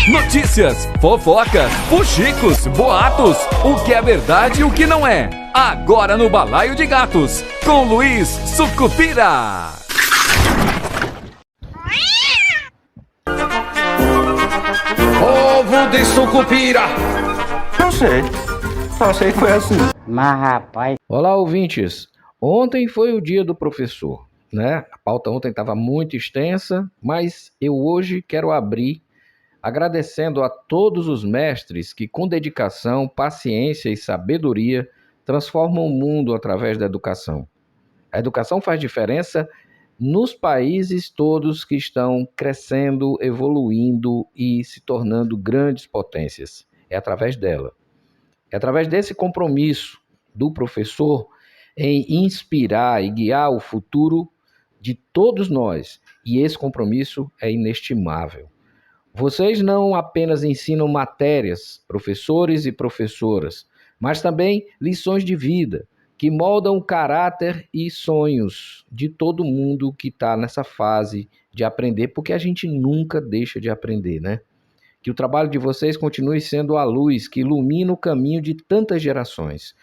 Notícias, fofocas, fuxicos, boatos, o que é verdade e o que não é. Agora no Balaio de Gatos, com Luiz Sucupira. Ovo de Sucupira. Só sei que foi assim. Mas rapaz... Olá, ouvintes. Ontem foi o dia do professor, né? A pauta ontem estava muito extensa, mas eu hoje quero abrir agradecendo a todos os mestres que, com dedicação, paciência e sabedoria, transformam o mundo através da educação. A educação faz diferença nos países todos que estão crescendo, evoluindo e se tornando grandes potências. É através dela. É através desse compromisso do professor em inspirar e guiar o futuro de todos nós. E esse compromisso é inestimável. Vocês não apenas ensinam matérias, professores e professoras, mas também lições de vida, que moldam o caráter e sonhos de todo mundo que está nessa fase de aprender, porque a gente nunca deixa de aprender, né? Que o trabalho de vocês continue sendo a luz que ilumina o caminho de tantas gerações.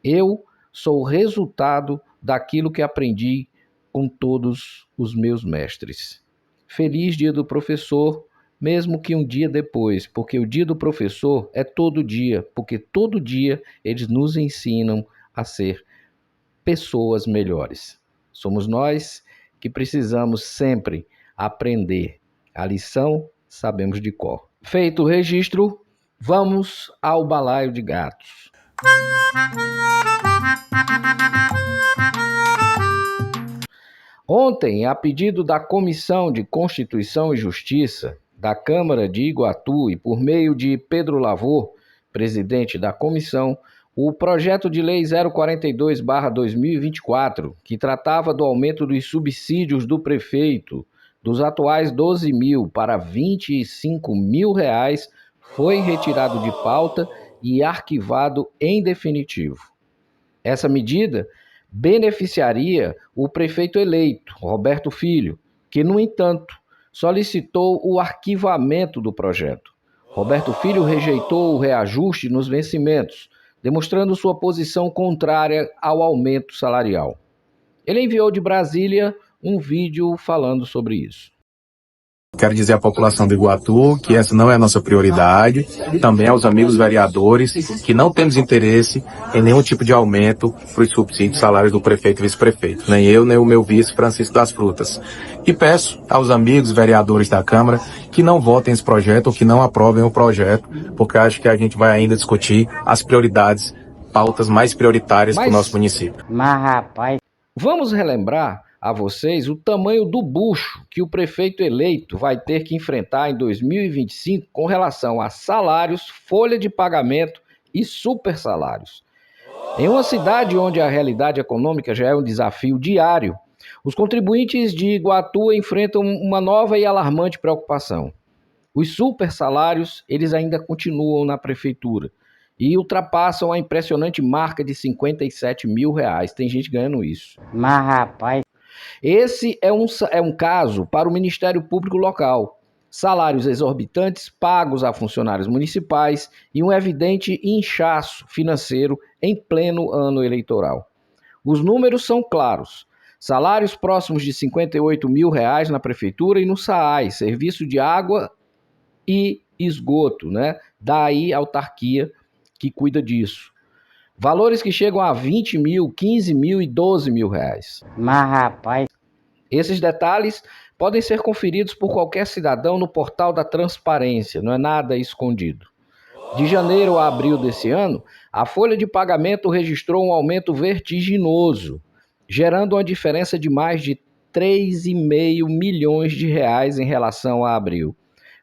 Eu sou o resultado daquilo que aprendi com todos os meus mestres. Feliz Dia do Professor, mesmo que um dia depois, porque o dia do professor é todo dia, porque todo dia eles nos ensinam a ser pessoas melhores. Somos nós que precisamos sempre aprender. A lição sabemos de cor. Feito o registro, vamos ao Balaio de Gatos. Ontem, a pedido da Comissão de Constituição e Justiça da Câmara de Iguatu e por meio de Pedro Lavor, presidente da comissão, o projeto de lei 042/2024, que tratava do aumento dos subsídios do prefeito dos atuais 12 mil para 25 mil reais, foi retirado de pauta e arquivado em definitivo. Essa medida beneficiaria o prefeito eleito, Roberto Filho, que, no entanto, solicitou o arquivamento do projeto. Roberto Filho rejeitou o reajuste nos vencimentos, demonstrando sua posição contrária ao aumento salarial. Ele enviou de Brasília um vídeo falando sobre isso. Quero dizer à população de Iguatu que essa não é a nossa prioridade, também aos amigos vereadores, que não temos interesse em nenhum tipo de aumento para os subsídios salários do prefeito e vice-prefeito, nem eu, nem o meu vice, Francisco das Frutas. E peço aos amigos vereadores da Câmara que não votem esse projeto ou que não aprovem o projeto, porque acho que a gente vai ainda discutir as prioridades, pautas mais prioritárias para o nosso município. Mas rapaz... Vamos relembrar a vocês o tamanho do bucho que o prefeito eleito vai ter que enfrentar em 2025 com relação a salários, folha de pagamento e super salários. Em uma cidade onde a realidade econômica já é um desafio diário, os contribuintes de Iguatu enfrentam uma nova e alarmante preocupação. Os super salários, eles ainda continuam na prefeitura e ultrapassam a impressionante marca de 57 mil reais. Tem gente ganhando isso. Mas rapaz... Esse é um caso para o Ministério Público Local. Salários exorbitantes pagos a funcionários municipais e um evidente inchaço financeiro em pleno ano eleitoral. Os números são claros. Salários próximos de 58 mil reais na prefeitura e no SAAI, serviço de água e esgoto, né? Daí a autarquia que cuida disso. Valores que chegam a 20 mil, 15 mil e 12 mil reais. Mas rapaz... Esses detalhes podem ser conferidos por qualquer cidadão no portal da transparência, não é nada escondido. De janeiro a abril desse ano, a folha de pagamento registrou um aumento vertiginoso, gerando uma diferença de mais de 3,5 milhões de reais em relação a abril.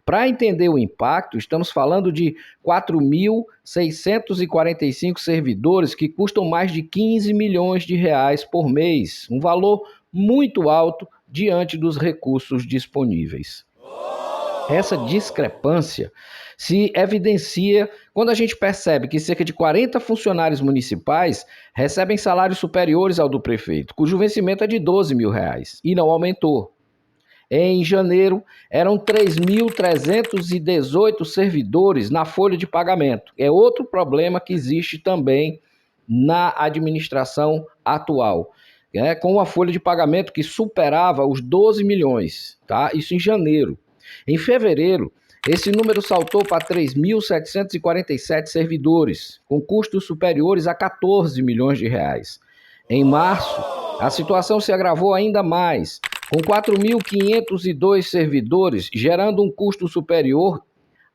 Para entender o impacto, estamos falando de 4.645 servidores que custam mais de 15 milhões de reais por mês, um valor muito alto diante dos recursos disponíveis. Essa discrepância se evidencia quando a gente percebe que cerca de 40 funcionários municipais recebem salários superiores ao do prefeito, cujo vencimento é de 12 mil reais e não aumentou. Em janeiro, eram 3.318 servidores na folha de pagamento. É outro problema que existe também na administração atual, com uma folha de pagamento que superava os 12 milhões, tá? Isso em janeiro. Em fevereiro, esse número saltou para 3.747 servidores, com custos superiores a 14 milhões de reais. Em março, a situação se agravou ainda mais, com 4.502 servidores, gerando um custo superior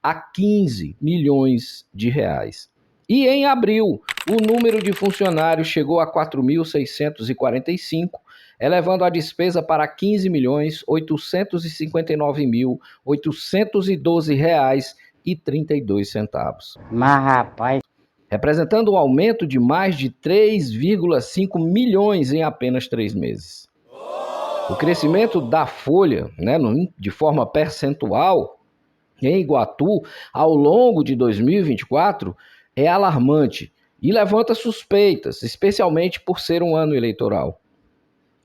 a 15 milhões de reais. E em abril, o número de funcionários chegou a 4.645, elevando a despesa para R$ 15.859.812,32. Mas, rapaz, representando um aumento de mais de 3,5 milhões em apenas 3 meses. O crescimento da folha, de forma percentual, em Iguatu, ao longo de 2024, é alarmante e levanta suspeitas, especialmente por ser um ano eleitoral.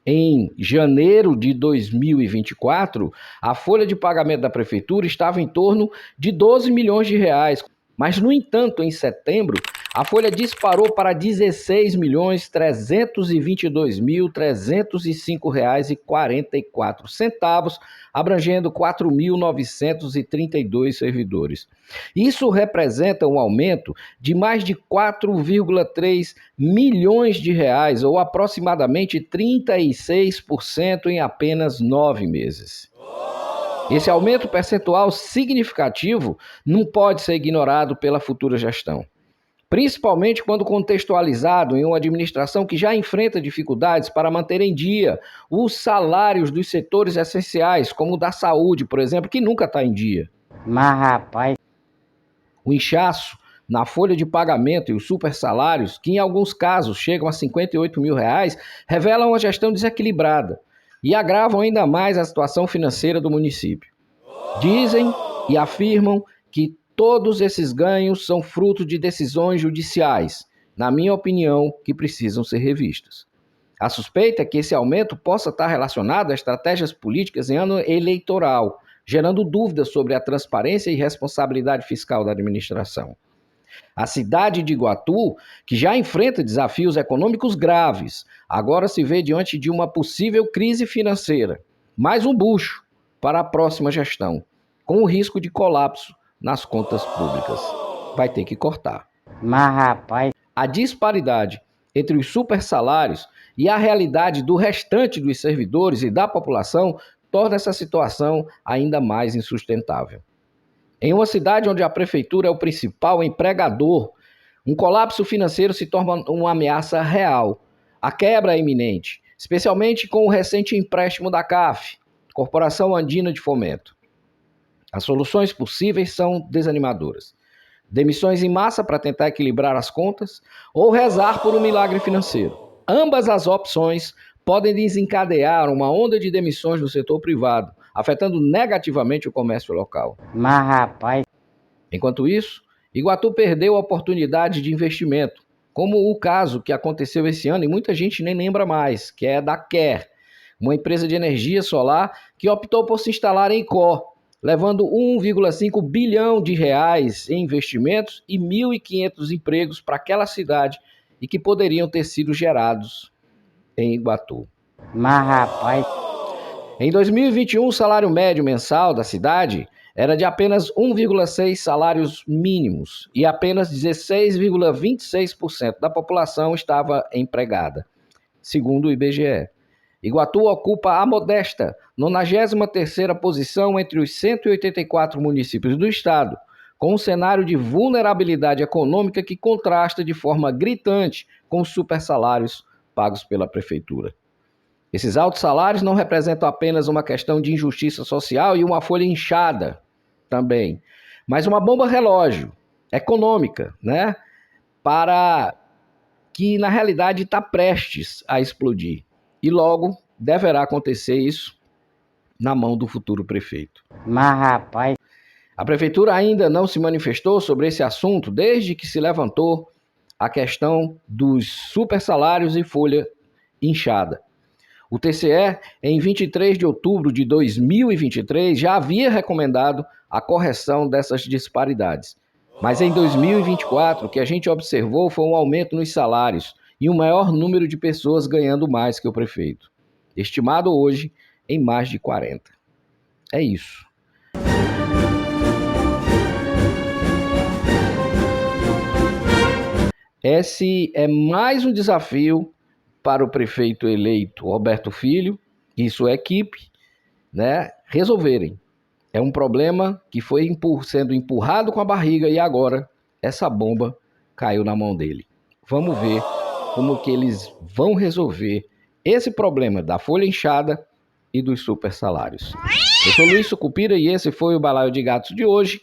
Em janeiro de 2024, a folha de pagamento da prefeitura estava em torno de 12 milhões de reais, mas, no entanto, em setembro, a folha disparou para R$ 16.322.305,44, abrangendo 4.932 servidores. Isso representa um aumento de mais de 4,3 milhões de reais, ou aproximadamente 36% em apenas 9 meses. Esse aumento percentual significativo não pode ser ignorado pela futura gestão, principalmente quando contextualizado em uma administração que já enfrenta dificuldades para manter em dia os salários dos setores essenciais, como o da saúde, por exemplo, que nunca está em dia. Mas, rapaz, o inchaço na folha de pagamento e os supersalários, que em alguns casos chegam a R$ 58 mil, revelam uma gestão desequilibrada e agravam ainda mais a situação financeira do município. Dizem e afirmam que todos esses ganhos são fruto de decisões judiciais, na minha opinião, que precisam ser revistas. A suspeita é que esse aumento possa estar relacionado a estratégias políticas em ano eleitoral, gerando dúvidas sobre a transparência e responsabilidade fiscal da administração. A cidade de Iguatu, que já enfrenta desafios econômicos graves, agora se vê diante de uma possível crise financeira, mais um bucho para a próxima gestão, com o risco de colapso nas contas públicas. Vai ter que cortar. Mas, rapaz, a disparidade entre os supersalários e a realidade do restante dos servidores e da população torna essa situação ainda mais insustentável. Em uma cidade onde a prefeitura é o principal empregador, um colapso financeiro se torna uma ameaça real. A quebra é iminente, especialmente com o recente empréstimo da CAF, Corporação Andina de Fomento. As soluções possíveis são desanimadoras. Demissões em massa para tentar equilibrar as contas ou rezar por um milagre financeiro. Ambas as opções podem desencadear uma onda de demissões no setor privado, afetando negativamente o comércio local. Mas, rapaz, enquanto isso, Iguatu perdeu a oportunidade de investimento, como o caso que aconteceu esse ano e muita gente nem lembra mais, que é da Quer, uma empresa de energia solar que optou por se instalar em Icó, levando 1,5 bilhão de reais em investimentos e 1.500 empregos para aquela cidade e que poderiam ter sido gerados em Iguatu. Mas, rapaz, em 2021, o salário médio mensal da cidade era de apenas 1,6 salários mínimos e apenas 16,26% da população estava empregada, segundo o IBGE. Iguatu ocupa a modesta 93ª posição entre os 184 municípios do estado, com um cenário de vulnerabilidade econômica que contrasta de forma gritante com os supersalários pagos pela prefeitura. Esses altos salários não representam apenas uma questão de injustiça social e uma folha inchada também, mas uma bomba relógio econômica, para que na realidade está prestes a explodir. E logo deverá acontecer isso na mão do futuro prefeito. Mas, rapaz, a prefeitura ainda não se manifestou sobre esse assunto desde que se levantou a questão dos supersalários e folha inchada. O TCE, em 23 de outubro de 2023, já havia recomendado a correção dessas disparidades. Mas em 2024, o que a gente observou foi um aumento nos salários e um maior número de pessoas ganhando mais que o prefeito, estimado hoje em mais de 40. É isso. Esse é mais um desafio para o prefeito eleito Roberto Filho e sua equipe, né, resolverem. É um problema que foi sendo empurrado com a barriga e agora essa bomba caiu na mão dele. Vamos ver como que eles vão resolver esse problema da folha inchada e dos super salários. Eu sou Luiz Sucupira e esse foi o Balaio de Gatos de hoje.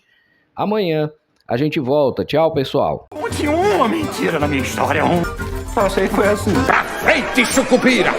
Amanhã a gente volta. Tchau, pessoal. Tinha uma mentira na minha história. Só sei que foi assim. Pra frente, Sucupira!